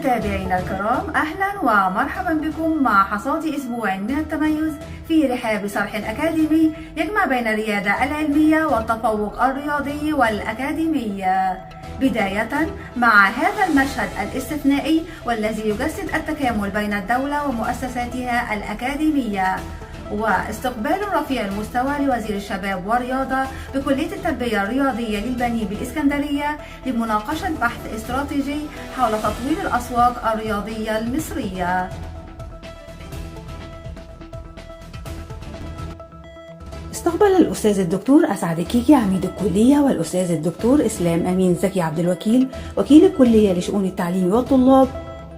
متابعينا الكرام، أهلا ومرحبا بكم مع حصاد أسبوع من التميز في رحاب صرح أكاديمي يجمع بين الريادة العلمية والتفوق الرياضي والأكاديمية. بداية مع هذا المشهد الاستثنائي والذي يجسد التكامل بين الدولة ومؤسساتها الأكاديمية، واستقبال رفيع المستوى لوزير الشباب والرياضة بكلية التربية الرياضية للبنين بالإسكندرية لمناقشة بحث استراتيجي حول تطوير الأسواق الرياضية المصرية. استقبل الأستاذ الدكتور أسعد كيكي عميد الكلية والأستاذ الدكتور إسلام أمين زكي عبد الوكيل وكيل الكلية لشؤون التعليم والطلاب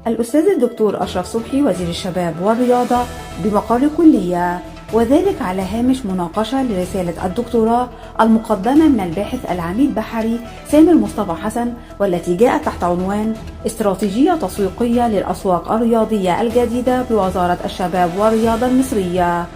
الأستاذ الدكتور أشرف صبحي وزير الشباب والرياضة بمقر الكلية، وذلك على هامش مناقشة لرسالة الدكتوراه المقدمة من الباحث العميد بحري سامر مصطفى حسن، والتي جاءت تحت عنوان استراتيجية تسويقية للأسواق الرياضية الجديدة بوزارة الشباب والرياضة المصرية.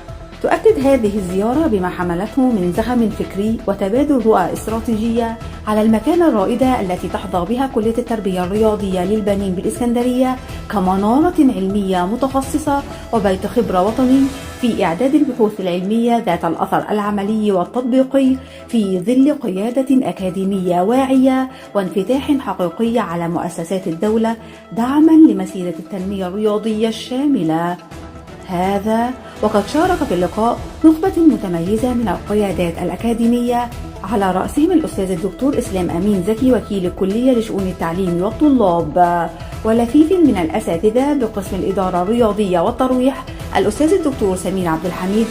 تؤكد هذه الزيارة بما حملته من زخم فكري وتبادل رؤى استراتيجية على المكانة الرائدة التي تحظى بها كلية التربية الرياضية للبنين بالإسكندرية كمنارة علمية متخصصة وبيت خبرة وطني في إعداد البحوث العلمية ذات الأثر العملي والتطبيقي في ظل قيادة أكاديمية واعية وانفتاح حقيقي على مؤسسات الدولة دعما لمسيرة التنمية الرياضية الشاملة. هذا وقد شارك في اللقاء نخبة متميزة من القيادات الأكاديمية على رأسهم الأستاذ الدكتور إسلام أمين زكي وكيل الكلية لشؤون التعليم والطلاب، ولفيف من الأساتذة بقسم الإدارة الرياضية والترويح الأستاذ الدكتور سمير عبد الحميد،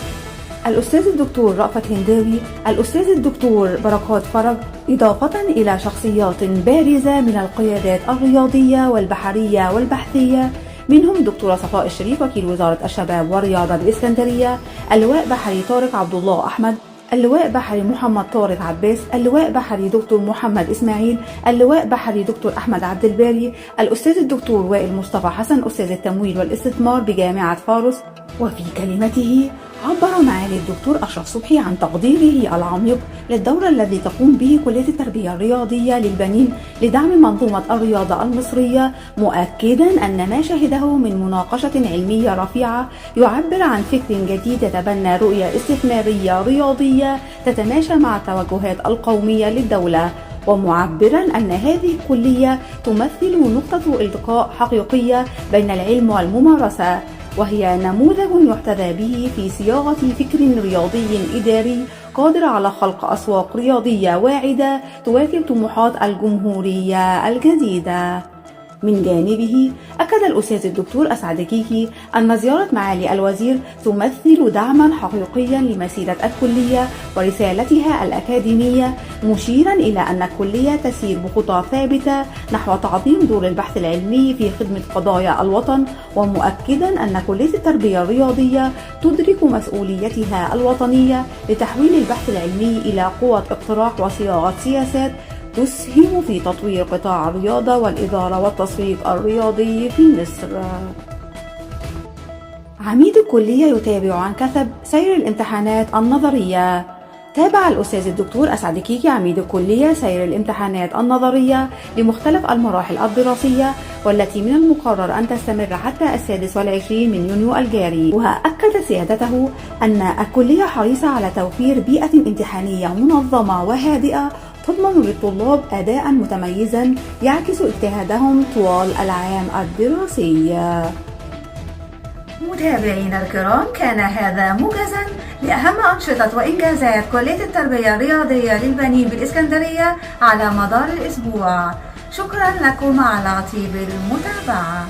الأستاذ الدكتور رأفت هنداوي، الأستاذ الدكتور بركات فرج، إضافة إلى شخصيات بارزة من القيادات الرياضية والبحرية والبحثية، منهم دكتورة صفاء الشريف وكيل وزارة الشباب والرياضة بالإسكندرية، اللواء بحري طارق عبد الله أحمد، اللواء بحري محمد طارق عباس، اللواء بحري دكتور محمد إسماعيل، اللواء بحري دكتور أحمد عبد الباري، الأستاذ الدكتور وائل مصطفى حسن أستاذ التمويل والاستثمار بجامعة فاروس. وفي كلمته عبر معالي الدكتور أشرف صبحي عن تقديره العميق للدور الذي تقوم به كلية التربية الرياضية للبنين لدعم منظومة الرياضة المصرية، مؤكدا أن ما شهده من مناقشة علمية رفيعة يعبر عن فكر جديد يتبنى رؤية استثمارية رياضية تتماشى مع التوجهات القومية للدولة، ومعبرا أن هذه الكلية تمثل نقطة التقاء حقيقية بين العلم والممارسة، وهي نموذج يحتذى به في صياغة فكر رياضي إداري قادر على خلق أسواق رياضية واعدة تواكب طموحات الجمهورية الجديدة. من جانبه أكد الأستاذ الدكتور أسعد كيكي أن زيارة معالي الوزير تمثل دعما حقيقيا لمسيرة الكلية ورسالتها الأكاديمية، مشيرا إلى أن الكلية تسير بخطى ثابتة نحو تعظيم دور البحث العلمي في خدمة قضايا الوطن، ومؤكدا أن كلية التربية الرياضية تدرك مسؤوليتها الوطنية لتحويل البحث العلمي إلى قوة اقتراح وصياغة سياسات تسهم في تطوير قطاع الرياضة والإدارة والتسويق الرياضي في مصر. عميد الكلية يتابع عن كثب سير الامتحانات النظرية. تابع الأستاذ الدكتور أسعد كيكي عميد الكلية سير الامتحانات النظرية لمختلف المراحل الدراسية، والتي من المقرر أن تستمر حتى 26 من يونيو الجاري. وأكد سيادته أن الكلية حريصة على توفير بيئة امتحانية منظمة وهادئة تضمن للطلاب أداء متميزا يعكس اجتهادهم طوال العام الدراسي. متابعينا الكرام، كان هذا موجزا لأهم أنشطة وإنجازات كلية التربية الرياضية للبنين بالإسكندرية على مدار الأسبوع. شكرا لكم على طيب المتابعة.